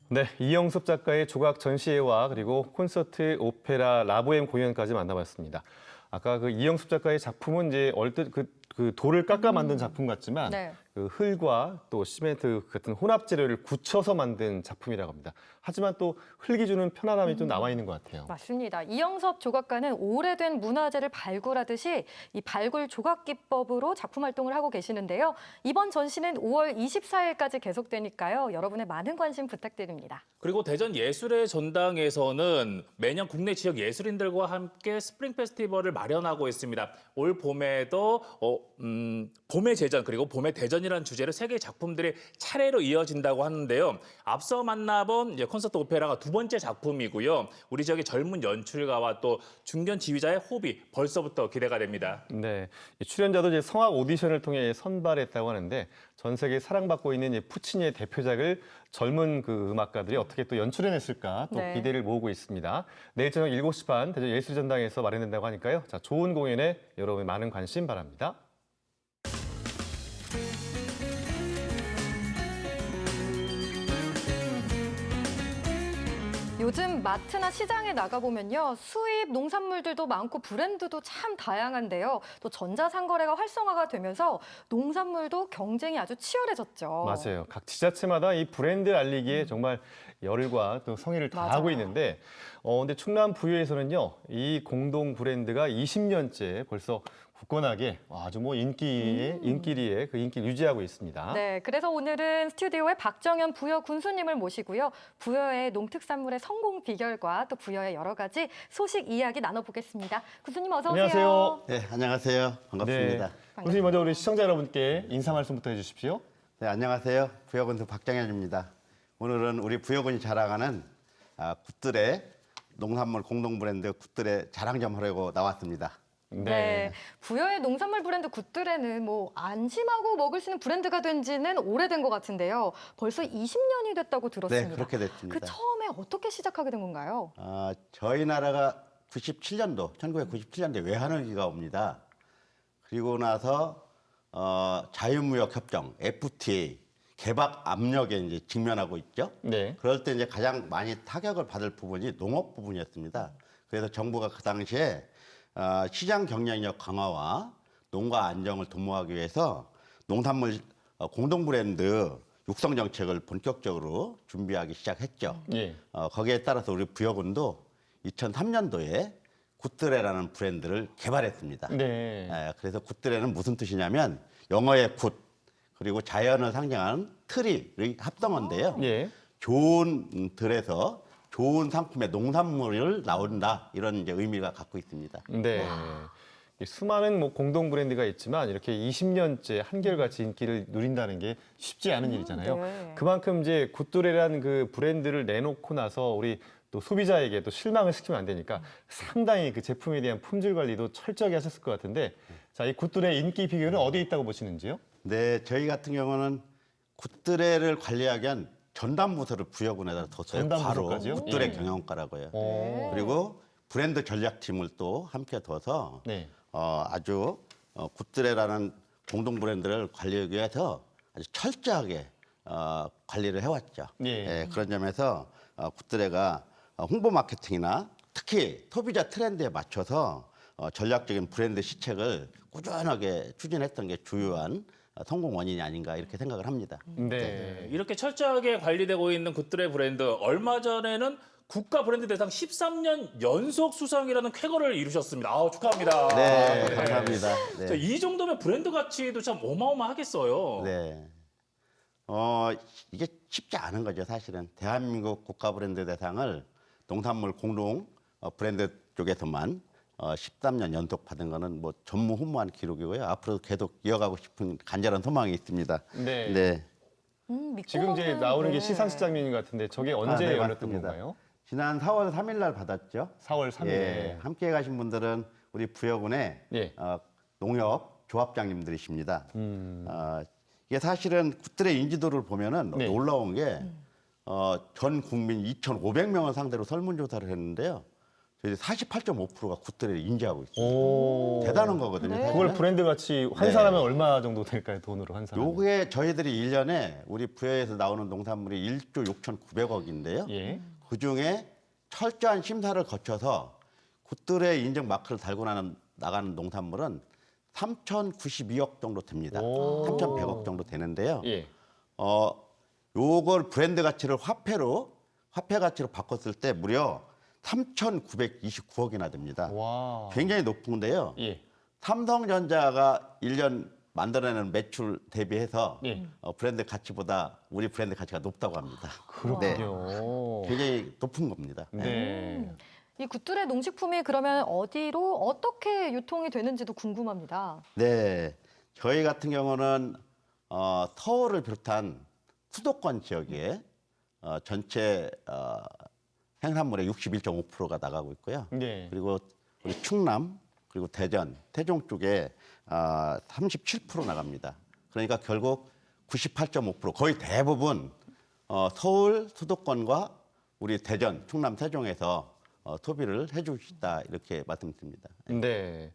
네, 이영섭 작가의 조각 전시회와 그리고 콘서트 오페라 라보엠 공연까지 만나봤습니다. 아까 그 이영섭 작가의 작품은 이제 얼뜻 그 돌을 깎아 만든 작품 같지만 네. 그 흙과 또 시멘트 같은 혼합 재료를 굳혀서 만든 작품이라고 합니다. 하지만 또 흙이 주는 편안함이 좀 남아 있는 것 같아요. 맞습니다. 이영섭 조각가는 오래된 문화재를 발굴하듯이 이 발굴 조각 기법으로 작품 활동을 하고 계시는데요. 이번 전시는 5월 24일까지 계속되니까요. 여러분의 많은 관심 부탁드립니다. 그리고 대전 예술의 전당에서는 매년 국내 지역 예술인들과 함께 스프링 페스티벌을 마련하고 있습니다. 올 봄에도 봄의 제전 그리고 봄의 대전이라는 주제로 세 개의 작품들이 차례로 이어진다고 하는데요. 앞서 만나본 이제 콘서트 오페라가 두 번째 작품이고요. 우리 지역의 젊은 연출가와 또 중견 지휘자의 호흡이 벌써부터 기대가 됩니다. 네, 출연자도 이제 성악 오디션을 통해 선발했다고 하는데 전 세계 사랑받고 있는 이 푸치니의 대표작을 젊은 그 음악가들이 어떻게 또 연출해냈을까 또 네. 기대를 모으고 있습니다. 내일 저녁 7시 반 대전 예술전당에서 마련된다고 하니까요. 자, 좋은 공연에 여러분의 많은 관심 바랍니다. 요즘 마트나 시장에 나가보면요. 수입 농산물들도 많고 브랜드도 참 다양한데요. 또 전자상거래가 활성화가 되면서 농산물도 경쟁이 아주 치열해졌죠. 맞아요. 각 지자체마다 이 브랜드 알리기에 정말 열과 또 성의를 다하고 맞아요. 있는데 근데 충남 부여에서는요. 이 공동 브랜드가 20년째 벌써 굳건하게 아주 뭐 인기리에 그 인기를 유지하고 있습니다. 네, 그래서 오늘은 스튜디오에 박정현 부여 군수님을 모시고요. 부여의 농특산물의 성공 비결과 또 부여의 여러 가지 소식 이야기 나눠보겠습니다. 군수님 어서 오세요. 안녕하세요. 네, 안녕하세요. 반갑습니다. 네. 군수님 먼저 우리 시청자 여러분께 인사 말씀부터 해주십시오. 네, 안녕하세요. 부여군수 박정현입니다. 오늘은 우리 부여군이 자랑하는 굿들의 농산물 공동 브랜드 굿들의 자랑 좀 하려고 나왔습니다. 네. 부여의 농산물 브랜드 굿들에는 뭐 안심하고 먹을 수 있는 브랜드가 된 지는 오래된 것 같은데요. 벌써 20년이 됐다고 들었습니다. 네, 그렇게 됐습니다. 그 처음에 어떻게 시작하게 된 건가요? 저희 나라가 1997년도에 외환위기가 옵니다. 그리고 나서 자유무역협정 FTA 개박 압력에 이제 직면하고 있죠. 네. 그럴 때 이제 가장 많이 타격을 받을 부분이 농업 부분이었습니다. 그래서 정부가 그 당시에 시장 경쟁력 강화와 농가 안정을 도모하기 위해서 농산물 공동 브랜드 육성 정책을 본격적으로 준비하기 시작했죠. 예. 거기에 따라서 우리 부여군도 2003년도에 굿드레라는 브랜드를 개발했습니다. 네. 그래서 굿드레는 무슨 뜻이냐면 영어의 굿 그리고 자연을 상징하는 트리의 합성어인데요. 예. 좋은 들에서 좋은 상품의 농산물을 나온다 이런 이제 의미가 갖고 있습니다. 네. 이 수많은 뭐 공동 브랜드가 있지만 이렇게 20년째 한결같이 인기를 누린다는 게 쉽지 않은 일이잖아요. 네. 그만큼 이제 굿뚜레라는 그 브랜드를 내놓고 나서 우리 또 소비자에게 또 실망을 시키면 안 되니까 상당히 그 제품에 대한 품질 관리도 철저하게 하셨을 것 같은데, 자, 이 굿뚜레 인기 비결은 어디에 있다고 보시는지요? 네, 저희 같은 경우는 굿드레를 관리하기 위한 전담 부서를 부여군에다 뒀어요. 전담 바로 부서까지요? 굿드레 예. 경영과라고요. 오. 그리고 브랜드 전략팀을 또 함께 둬서 네. 아주 굿드레라는 공동 브랜드를 관리하기 위해서 아주 철저하게 관리를 해왔죠. 예. 그런 점에서 굿드레가 홍보 마케팅이나 특히 소비자 트렌드에 맞춰서 전략적인 브랜드 시책을 꾸준하게 추진했던 게 주요한 성공 원인이 아닌가 이렇게 생각을 합니다. 네. 이렇게 철저하게 관리되고 있는 굿드레 브랜드, 얼마 전에는 국가 브랜드 대상 13년 연속 수상이라는 쾌거를 이루셨습니다. 아우, 축하합니다. 네, 감사합니다. 네. 자, 이 정도면 브랜드 가치도 참 어마어마하겠어요. 네. 이게 쉽지 않은 거죠, 사실은. 대한민국 국가 브랜드 대상을 농산물 공동 브랜드 쪽에서만 13년 연속 받은 거는 뭐 전무후무한 기록이고요. 앞으로도 계속 이어가고 싶은 간절한 소망이 있습니다. 네. 네. 지금 이제 나오는 게 시상식장면 같은데 저게 언제 네, 열렸던 맞습니다. 건가요? 지난 4월 3일 날 받았죠. 4월 3일. 예, 함께 가신 분들은 우리 부여군의 예. 농협 조합장님들이십니다. 이게 사실은 굿드레 인지도를 보면은 네. 놀라운 게 전 국민 2,500명을 상대로 설문조사를 했는데요. 저희 48.5%가 굿드레를 인지하고 있습니다. 오. 대단한 거거든요. 그걸 사실은. 브랜드 가치 환산하면 얼마 정도 될까요? 돈으로 환산하면? 요게 저희들이 1년에 우리 부여에서 나오는 농산물이 1조 6,900억인데요. 예. 그중에 철저한 심사를 거쳐서 굿드레 인증 마크를 달고 나가는 농산물은 3,092억 정도 됩니다. 3,100억 정도 되는데요. 예. 요걸 브랜드 가치를 화폐 가치로 바꿨을 때 무려 3,929억이나 됩니다. 와. 굉장히 높은데요. 예. 삼성전자가 1년 만들어내는 매출 대비해서 예. 브랜드 가치보다 우리 브랜드 가치가 높다고 합니다. 그렇군요. 굉장히 높은 겁니다. 네. 이 굿드레 농식품이 그러면 어디로 어떻게 유통이 되는지도 궁금합니다. 네, 저희 같은 경우는 서울을 비롯한 수도권 지역에 전체 생산물의 61.5%가 나가고 있고요. 네. 그리고 우리 충남 그리고 대전, 태종 쪽에 37% 나갑니다. 그러니까 결국 98.5% 거의 대부분 서울 수도권과 우리 대전, 충남, 세종에서 소비를 해주시다 이렇게 말씀드립니다. 네.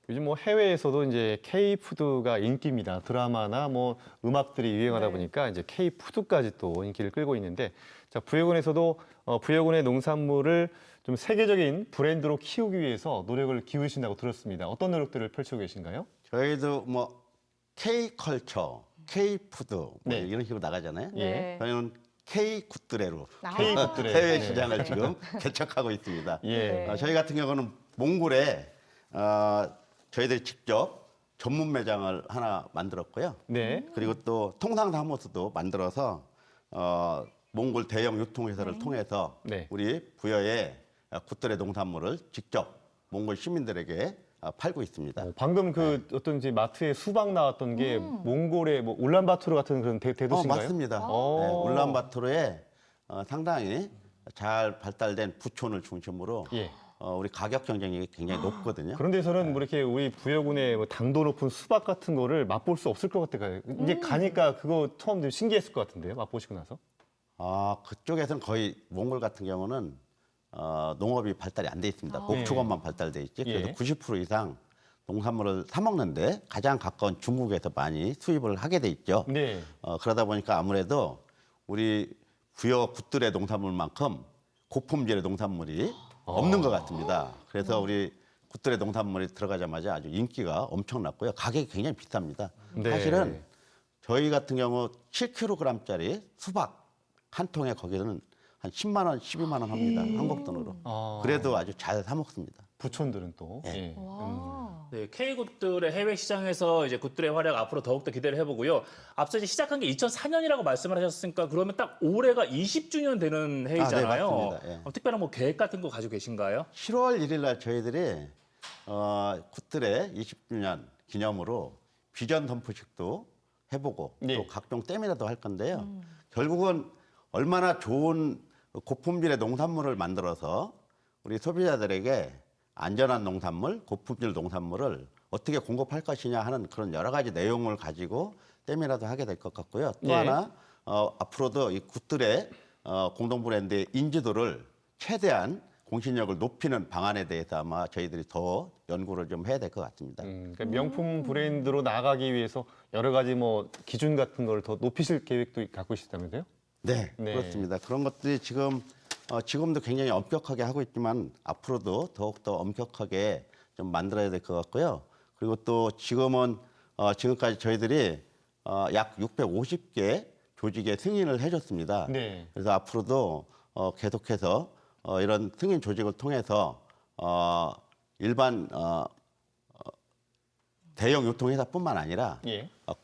요즘 뭐 해외에서도 이제 K-푸드가 인기입니다. 드라마나 뭐 음악들이 유행하다 보니까 이제 K-푸드까지 또 인기를 끌고 있는데, 자, 부여군에서도 부여군의 농산물을 좀 세계적인 브랜드로 키우기 위해서 노력을 기울이신다고 들었습니다. 어떤 노력들을 펼치고 계신가요? 저희도 뭐 K-컬처, K-푸드 뭐 네. 이런 식으로 나가잖아요. 예. 저희는 K-굿드레로 K-굿드레. 해외 네. 시장을 지금 개척하고 있습니다. 예. 저희 같은 경우는 몽골에 저희들이 직접 전문 매장을 하나 만들었고요. 네. 그리고 또 통상사무소도 만들어서 몽골 대형 유통회사를 통해서 네. 우리 부여의 굿드레 농산물을 직접 몽골 시민들에게 팔고 있습니다. 방금 그 어떤 이제 마트에 수박 나왔던 게 몽골의 뭐 울란바토르 같은 그런 대도시인가요? 맞습니다. 오. 네, 울란바토르에 상당히 잘 발달된 부촌을 중심으로 예. 우리 가격 경쟁력이 굉장히 높거든요. 그런 데서는 뭐 이렇게 우리 부여군의 뭐 당도 높은 수박 같은 거를 맛볼 수 없을 것 같아요. 이제 가니까 그거 처음 좀 신기했을 것 같은데요. 맛보시고 나서. 그쪽에서는 거의 몽골 같은 경우는 농업이 발달이 안 돼 있습니다. 목축업만 발달돼 있지. 그래서 예. 90% 이상 농산물을 사 먹는데 가장 가까운 중국에서 많이 수입을 하게 돼 있죠. 네. 그러다 보니까 아무래도 우리 부여 굿드레 농산물만큼 고품질의 농산물이 없는 것 같습니다. 그래서 우리 굿드레 농산물이 들어가자마자 아주 인기가 엄청났고요. 가격이 굉장히 비쌉니다. 네. 사실은 저희 같은 경우 7kg짜리 수박 한 통에 거기는 한 10만 원, 12만 원 합니다. 한국 돈으로. 그래도 아주 잘 사 먹습니다. 부촌들은 또. 예. 네, K굿들의 해외 시장에서 이제 굿들의 활약 앞으로 더욱더 기대를 해보고요. 앞서 이제 시작한 게 2004년이라고 말씀을 하셨으니까 그러면 딱 올해가 20주년 되는 해이잖아요. 네, 맞습니다. 예. 특별한 뭐 계획 같은 거 가지고 계신가요? 7월 1일 날 저희들이 굿들의 20주년 기념으로 비전 덤프식도 해보고 또 각종 댐이라도 할 건데요. 결국은 얼마나 좋은 고품질의 농산물을 만들어서 우리 소비자들에게 안전한 농산물, 고품질 농산물을 어떻게 공급할 것이냐 하는 그런 여러 가지 내용을 가지고 댐이라도 하게 될 것 같고요. 또 하나 앞으로도 이 굿들의 공동 브랜드의 인지도를 최대한 공신력을 높이는 방안에 대해서 아마 저희들이 더 연구를 좀 해야 될 것 같습니다. 그러니까 명품 브랜드로 나아가기 위해서 여러 가지 뭐 기준 같은 걸 더 높이실 계획도 갖고 계시다면서요? 네, 그렇습니다. 그런 것들이 지금도 굉장히 엄격하게 하고 있지만 앞으로도 더욱더 엄격하게 좀 만들어야 될 것 같고요. 그리고 또 지금까지 저희들이 약 650개 조직의 승인을 해줬습니다. 그래서 앞으로도 계속해서 이런 승인 조직을 통해서 일반 대형 유통회사뿐만 아니라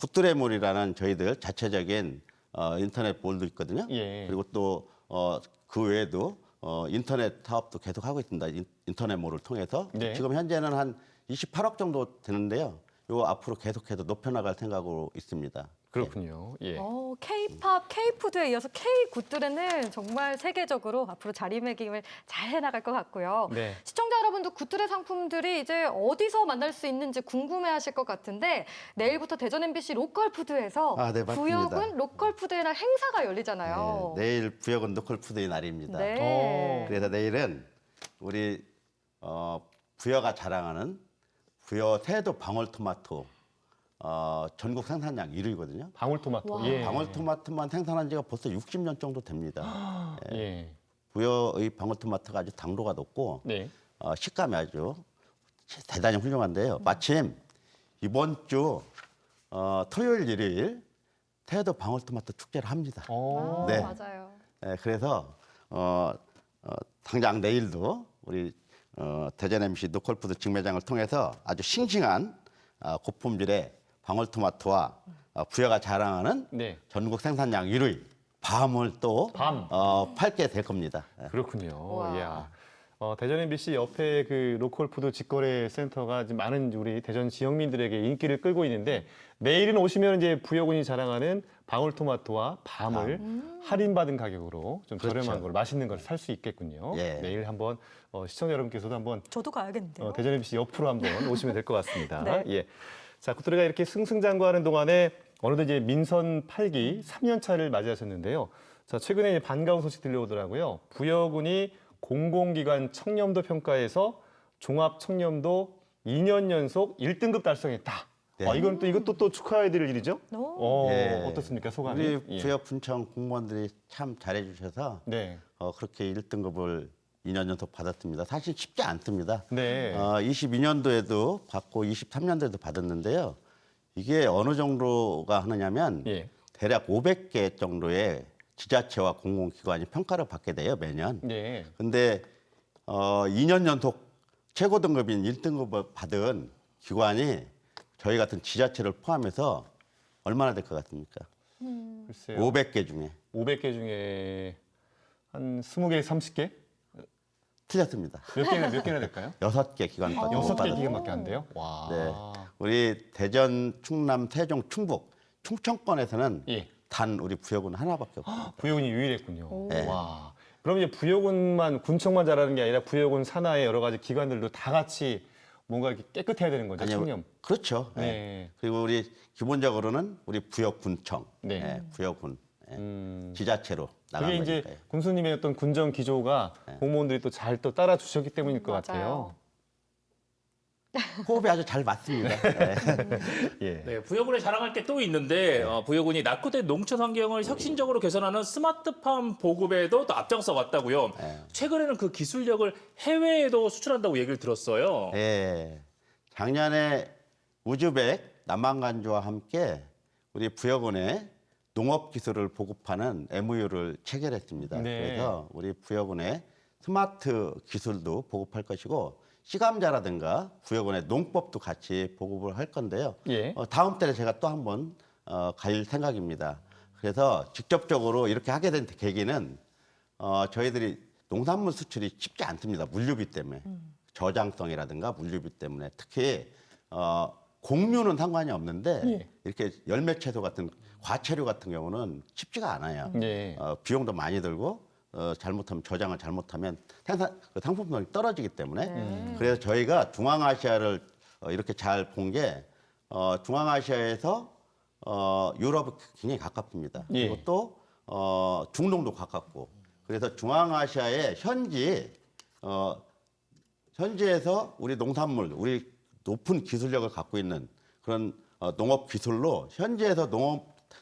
굿드레몰이라는 저희들 자체적인 인터넷 몰도 있거든요. 그리고 또 그 외에도 인터넷 사업도 계속 하고 있습니다. 인터넷 몰을 통해서 지금 현재는 한 28억 정도 되는데요. 요 앞으로 계속해서 높여나갈 생각으로 있습니다. 그렇군요. 예. K-팝, K-푸드에 이어서 K-굿들에는 정말 세계적으로 앞으로 자리매김을 잘 해나갈 것 같고요. 네. 시청자 여러분도 굿들의 상품들이 이제 어디서 만날 수 있는지 궁금해하실 것 같은데 내일부터 대전 MBC 로컬푸드에서 네, 맞습니다. 부여군 로컬푸드의 날 행사가 열리잖아요. 내일 부여군 로컬푸드의 날입니다. 그래서 내일은 우리 부여가 자랑하는 부여 태도 방울토마토 전국 생산량 1위거든요. 방울토마토. 방울토마토만 생산한 지가 벌써 60년 정도 됩니다. 부여의 방울토마토가 아주 당도가 높고 식감이 아주 대단히 훌륭한데요. 마침 이번 주 토요일, 일요일 태도 방울토마토 축제를 합니다. 맞아요. 그래서 당장 내일도 우리 대전 MC 로컬푸드 직매장을 통해서 아주 싱싱한 고품질의 방울토마토와 부여가 자랑하는 전국 생산량 1위 밤을 또 팔게 될 겁니다. 그렇군요. 이야. 대전 MBC 옆에 그 로컬푸드 직거래 센터가 지금 많은 우리 대전 지역민들에게 인기를 끌고 있는데 내일은 오시면 이제 부여군이 자랑하는 방울토마토와 밤을 할인받은 가격으로 좀 저렴한 걸 맛있는 걸 살 수 있겠군요. 내일 한번 시청자 여러분께서도 한번 저도 가야겠는데요. 대전 MBC 옆으로 한번 오시면 될 것 같습니다. 자, 굿들이가 이렇게 승승장구하는 동안에 어느덧 이제 민선 8기 3년 차를 맞이하셨는데요. 자, 최근에 이제 반가운 소식 들려오더라고요. 부여군이 공공기관 청렴도 평가에서 종합 청렴도 2년 연속 1등급 달성했다. 이것도 또 축하해야 될 일이죠? 어떻습니까, 소감이? 우리 부여 군청 공무원들이 참 잘해주셔서 그렇게 1등급을 2년 연속 받았습니다. 사실 쉽지 않습니다. 22년도에도 받고 23년도에도 받았는데요. 이게 어느 정도가 하느냐면 대략 500개 정도의 지자체와 공공기관이 평가를 받게 돼요, 매년. 근데 2년 연속 최고 등급인 1등급을 받은 기관이 저희 같은 지자체를 포함해서 얼마나 될 것 같습니까? 글쎄요. 500개 중에. 500개 중에 한 20개, 30개? 틀렸습니다. 몇 개나 될까요? 6개 기관밖에 못 6개 받았어요. 기관밖에 안 돼요? 와. 우리 대전, 충남, 세종, 충북, 충청권에서는 단 우리 부여군 하나밖에 없어요. 부여군이 유일했군요. 와. 그럼 이제 부여군만 군청만 잘하는 게 아니라 부여군 산하의 여러 가지 기관들도 다 같이 뭔가 이렇게 깨끗해야 되는 거죠, 청렴. 그렇죠. 그리고 우리 기본적으로는 우리 부여군청, 부여군 지자체로 나가는 그게 이제 거니까요. 군수님의 어떤 군정 기조가 공무원들이 또 잘 또 따라 주셨기 때문일 것 같아요. 호흡이 아주 잘 맞습니다. 부여군에 자랑할 게 또 있는데 부여군이 낙후된 농촌 환경을 혁신적으로 개선하는 스마트팜 보급에도 또 앞장서 왔다고요. 최근에는 그 기술력을 해외에도 수출한다고 얘기를 들었어요. 작년에 우즈벡 남한간주와 함께 우리 부여군에 농업 기술을 보급하는 MOU를 체결했습니다. 네. 그래서 우리 부여군에 스마트 기술도 보급할 것이고 시감자라든가 부여군의 농법도 같이 보급을 할 건데요. 예. 다음 달에 제가 또 한번 갈 생각입니다. 그래서 직접적으로 이렇게 하게 된 계기는 저희들이 농산물 수출이 쉽지 않습니다. 물류비 때문에. 저장성이라든가 물류비 때문에. 특히 공유는 상관이 없는데 예. 이렇게 열매 채소 같은 과채류 같은 경우는 쉽지가 않아요. 예. 비용도 많이 들고 잘못하면 저장을 잘못하면 상품성이 떨어지기 때문에 그래서 저희가 중앙아시아를 이렇게 잘 본 게 중앙아시아에서 유럽이 굉장히 가깝습니다. 예. 그리고 또 중동도 가깝고 그래서 중앙아시아의 현지에서 우리 농산물, 우리 높은 기술력을 갖고 있는 그런 농업 기술로 현지에서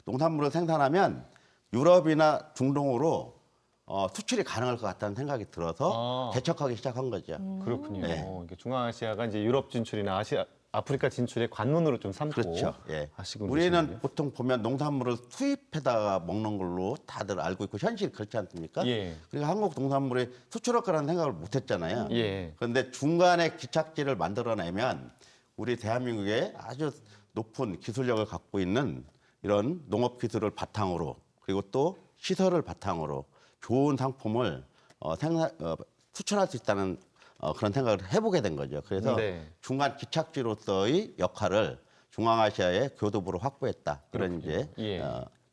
농산물을 생산하면 유럽이나 중동으로 수출이 가능할 것 같다는 생각이 들어서 개척하기 시작한 거죠. 그렇군요. 네. 이게 중앙아시아가 이제 유럽 진출이나 아프리카 진출의 관문으로 좀 삼고 그렇죠. 예. 하시고 우리는 계시는데요. 보통 보면 농산물을 수입해다가 먹는 걸로 다들 알고 있고 현실이 그렇지 않습니까? 예. 그러니까 한국 농산물이 수출할 거라는 생각을 못 했잖아요. 예. 그런데 중간에 기착지를 만들어내면 우리 대한민국의 아주 높은 기술력을 갖고 있는 이런 농업 기술을 바탕으로 그리고 또 시설을 바탕으로 좋은 상품을 수출할 수 있다는 그런 생각을 해보게 된 거죠. 그래서 네. 중간 기착지로서의 역할을 중앙아시아의 교두부로 확보했다. 이런 이제 예.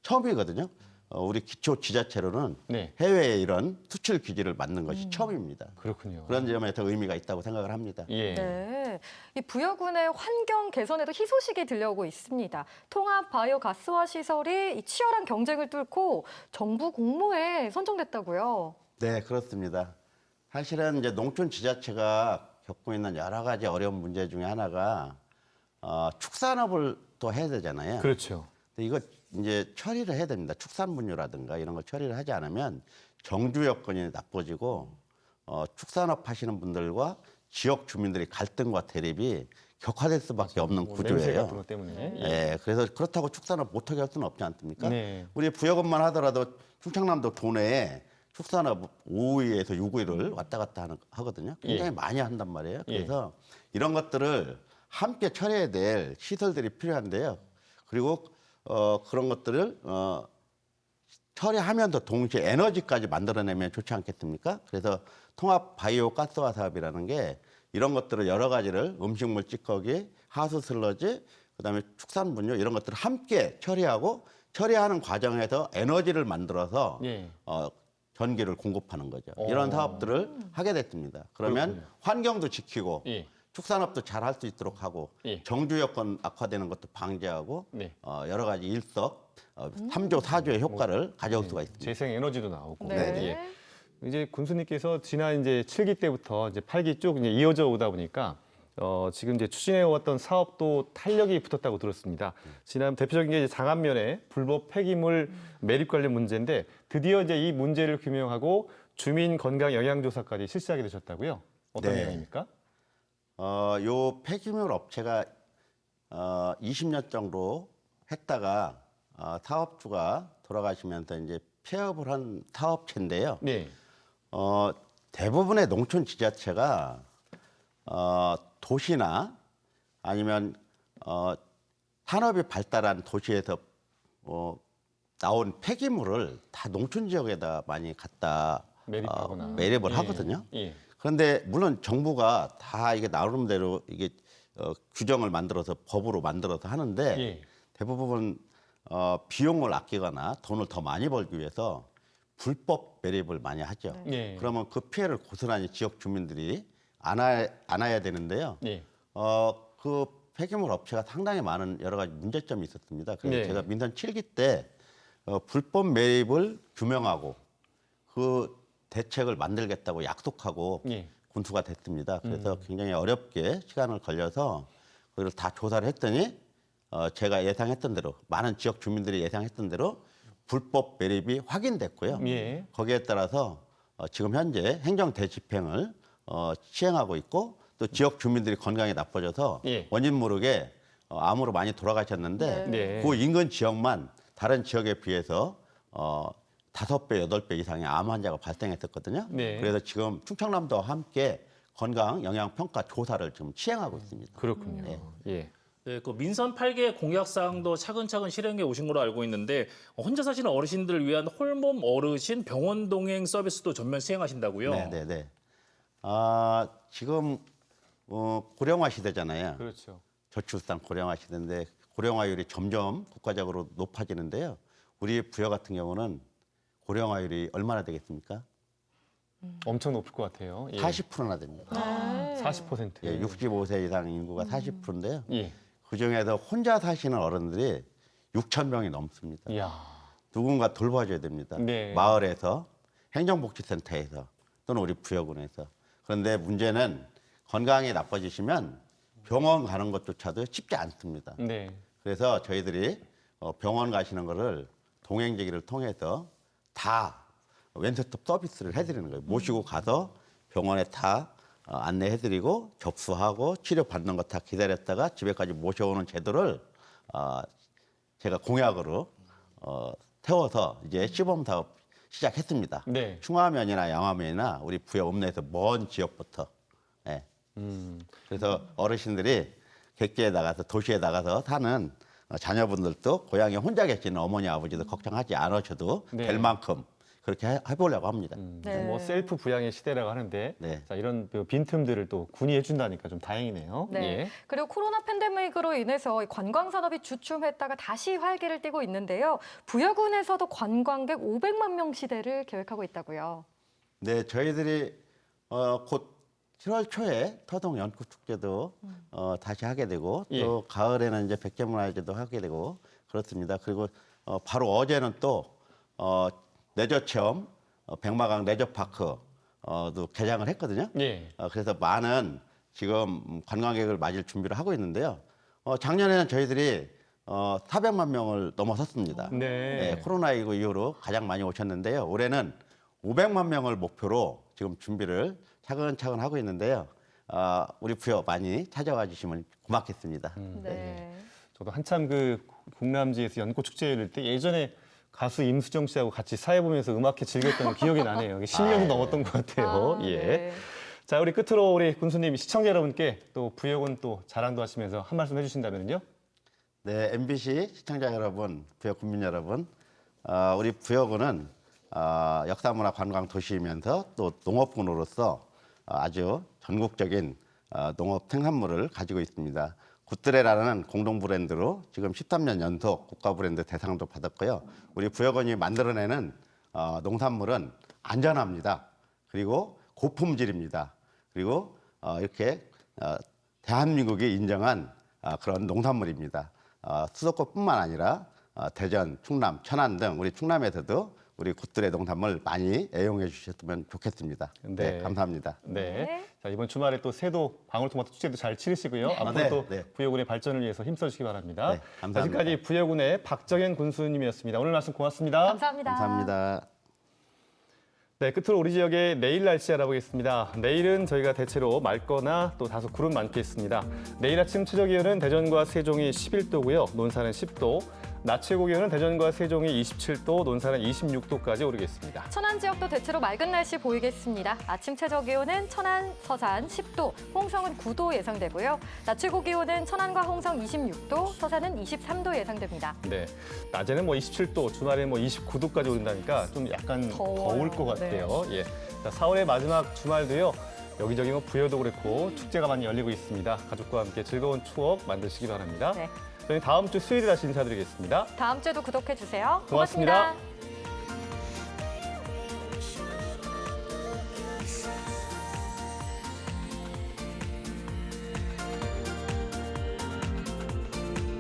처음이거든요. 우리 기초 지자체로는 네. 해외에 이런 수출 기지를 만든 것이 처음입니다. 그렇군요. 그런 점에서 의미가 있다고 생각을 합니다. 예. 네, 이 부여군의 환경 개선에도 희소식이 들려오고 있습니다. 통합 바이오 가스화 시설이 이 치열한 경쟁을 뚫고 정부 공모에 선정됐다고요. 네, 그렇습니다. 사실은 이제 농촌 지자체가 겪고 있는 여러 가지 어려운 문제 중에 하나가 축산업을 또 해야 되잖아요. 그렇죠. 근데 이거 이제 처리를 해야 됩니다. 축산분유라든가 이런 걸 처리를 하지 않으면 정주 여건이 나빠지고 축산업 하시는 분들과 지역 주민들의 갈등과 대립이 격화될 수밖에 없는 냄새 구조예요. 같은 것 때문에. 예, 그래서 그렇다고 축산업 못하게 할 수는 없지 않습니까? 네. 우리 부여군만 하더라도 충청남도 도내에 축산업 5위에서 6위를 왔다 갔다 하거든요. 굉장히 예. 많이 한단 말이에요. 그래서 이런 것들을 함께 처리해야 될 시설들이 필요한데요. 그리고 그런 것들을 처리하면서 동시에 에너지까지 만들어내면 좋지 않겠습니까? 그래서 통합 바이오 가스화 사업이라는 게 이런 것들을 여러 가지를 음식물 찌꺼기, 하수 슬러지, 그다음에 축산분유 이런 것들을 함께 처리하고 처리하는 과정에서 에너지를 만들어서 예. 전기를 공급하는 거죠. 이런 사업들을 하게 됐습니다. 그러면 그렇군요. 환경도 지키고 예. 축산업도 잘 할 수 있도록 하고 예. 정주 여건 악화되는 것도 방지하고 네. 여러 가지 삼조사조의 효과를 가져올 수가 있습니다. 재생 에너지도 나오고. 네. 예. 이제 군수님께서 지난 이제 7기 때부터 이제 8기 쭉 이제 이어져 오다 보니까 지금 이제 추진해 왔던 사업도 탄력이 붙었다고 들었습니다. 지난 대표적인 게 이제 장안면에 불법 폐기물 매립 관련 문제인데 드디어 이제 이 문제를 규명하고 주민 건강 영양 조사까지 실시하게 되셨다고요? 어떤 네. 내용입니까? 요 폐기물 업체가 20년 정도 했다가 사업주가 돌아가시면서 이제 폐업을 한 사업체인데요. 네. 대부분의 농촌 지자체가 도시나 아니면 산업이 발달한 도시에서 나온 폐기물을 다 농촌 지역에다 많이 갖다 매립하거나. 매립을 예. 하거든요. 예. 그런데 물론 정부가 다 이게 나름대로 이게 규정을 만들어서 법으로 만들어서 하는데 예. 대부분 비용을 아끼거나 돈을 더 많이 벌기 위해서 불법 매립을 많이 하죠. 예. 그러면 그 피해를 고스란히 지역 주민들이 안아야 되는데요. 예. 그 폐기물 업체가 상당히 많은 여러 가지 문제점이 있었습니다. 그래서 네. 제가 민선 7기 때 불법 매립을 규명하고 그 대책을 만들겠다고 약속하고 예. 군수가 됐습니다. 그래서 굉장히 어렵게 시간을 걸려서 그걸 다 조사를 했더니 제가 예상했던 대로 많은 지역 주민들이 예상했던 대로 불법 매립이 확인됐고요. 예. 거기에 따라서 지금 현재 행정 대집행을 시행하고 있고 또 지역 주민들이 건강이 나빠져서 예. 원인 모르게 암으로 많이 돌아가셨는데 네. 그 인근 지역만 다른 지역에 비해서 5배, 8배 이상의 암 환자가 발생했었거든요. 네. 그래서 지금 충청남도와 함께 건강 영양 평가 조사를 지금 시행하고 있습니다. 그렇군요. 네. 예. 네, 그 민선 8개 공약 사항도 차근차근 실행해 오신 걸로 알고 있는데 혼자 사시는 어르신들을 위한 홀몸 어르신 병원 동행 서비스도 전면 시행하신다고요? 네. 지금 고령화 시대잖아요. 그렇죠. 저출산 고령화 시대인데 고령화율이 점점 국가적으로 높아지는데요. 우리 부여 같은 경우는 고령화율이 얼마나 되겠습니까? 엄청 높을 것 같아요. 예. 40%나 됩니다. 40%. 예, 65세 이상 인구가 40%인데요. 예. 그중에서 혼자 사시는 어른들이 6천 명이 넘습니다. 이야. 누군가 돌봐줘야 됩니다. 네. 마을에서, 행정복지센터에서 또는 우리 부여군에서. 그런데 문제는 건강이 나빠지시면 병원 가는 것조차도 쉽지 않습니다. 네. 그래서 저희들이 병원 가시는 거를 동행제기를 통해서 다 웬스톱 서비스를 해드리는 거예요. 모시고 가서 병원에 다 안내해드리고 접수하고 치료받는 거 다 기다렸다가 집에까지 모셔오는 제도를 제가 공약으로 태워서 이제 시범 사업 시작했습니다. 네. 충화면이나 양화면이나 우리 부여 읍내에서 먼 지역부터. 예. 그래서 어르신들이 객지에 나가서 도시에 나가서 사는 자녀분들도 고향에 혼자 계시는 어머니 아버지도 걱정하지 않으셔도 네. 될 만큼 그렇게 해보려고 합니다. 네. 뭐 셀프 부양의 시대라고 하는데 네. 자, 이런 빈틈들을 또 군이 해준다니까 좀 다행이네요. 네. 예. 그리고 코로나 팬데믹으로 인해서 관광 산업이 주춤했다가 다시 활기를 띠고 있는데요. 부여군에서도 관광객 500만 명 시대를 계획하고 있다고요. 네, 저희들이 곧 7월 초에 토동 연꽃 축제도 다시 하게 되고 또 가을에는 이제 백제문화제도 하게 되고 그렇습니다. 그리고 바로 어제는 또 레저 체험 백마강 레저파크도 개장을 했거든요. 예. 그래서 많은 지금 관광객을 맞을 준비를 하고 있는데요. 작년에는 저희들이 400만 명을 넘어섰습니다. 네. 코로나19 이후로 가장 많이 오셨는데요. 올해는 500만 명을 목표로 지금 준비를 차근차근 하고 있는데요. 우리 부여 많이 찾아와 주시면 고맙겠습니다. 네. 저도 한참 그 국남지에서 연꽃 축제 열릴 때 예전에 가수 임수정 씨하고 같이 사회 보면서 음악회 즐겼던 기억이 나네요. 10년도 넘었던 것 같아요. 예. 네. 자, 우리 끝으로 우리 군수님 시청자 여러분께 또 부여군 또 자랑도 하시면서 한 말씀 해주신다면요. 네, MBC 시청자 여러분, 부여 군민 여러분, 우리 부여군은 역사문화 관광 도시이면서 또 농업군으로서 아주 전국적인 농업 생산물을 가지고 있습니다. 굿드레라는 공동 브랜드로 지금 13년 연속 국가 브랜드 대상도 받았고요. 우리 부여군이 만들어내는 농산물은 안전합니다. 그리고 고품질입니다. 그리고 이렇게 대한민국이 인정한 그런 농산물입니다. 수도권뿐만 아니라 대전, 충남, 천안 등 우리 충남에서도 우리 굿드레 농산물 많이 애용해 주셨으면 좋겠습니다. 네, 감사합니다. 네. 자, 이번 주말에 또 새도 방울토마토 축제도 잘 치르시고요. 앞으로 또 부여군의 발전을 위해서 힘써주시기 바랍니다. 네, 감사합니다. 아직까지 부여군의 박정현 군수님이었습니다. 오늘 말씀 고맙습니다. 감사합니다. 감사합니다. 네, 끝으로 우리 지역의 내일 날씨 알아보겠습니다. 내일은 저희가 대체로 맑거나 또 다소 구름 많겠습니다. 내일 아침 최저 기온은 대전과 세종이 11도고요. 논산은 10도. 낮 최고 기온은 대전과 세종이 27도, 논산은 26도까지 오르겠습니다. 천안 지역도 대체로 맑은 날씨 보이겠습니다. 아침 최저 기온은 천안, 서산 10도, 홍성은 9도 예상되고요. 낮 최고 기온은 천안과 홍성 26도, 서산은 23도 예상됩니다. 네, 낮에는 뭐 27도, 주말에 뭐 29도까지 오른다니까 좀 약간 더울 것 같아요. 예. 자, 4월의 마지막 주말도요. 여기저기 뭐 부여도 그렇고 축제가 많이 열리고 있습니다. 가족과 함께 즐거운 추억 만드시기 바랍니다. 네. 저희 다음 주 수요일에 다시 인사드리겠습니다. 다음 주에도 구독해주세요. 고맙습니다.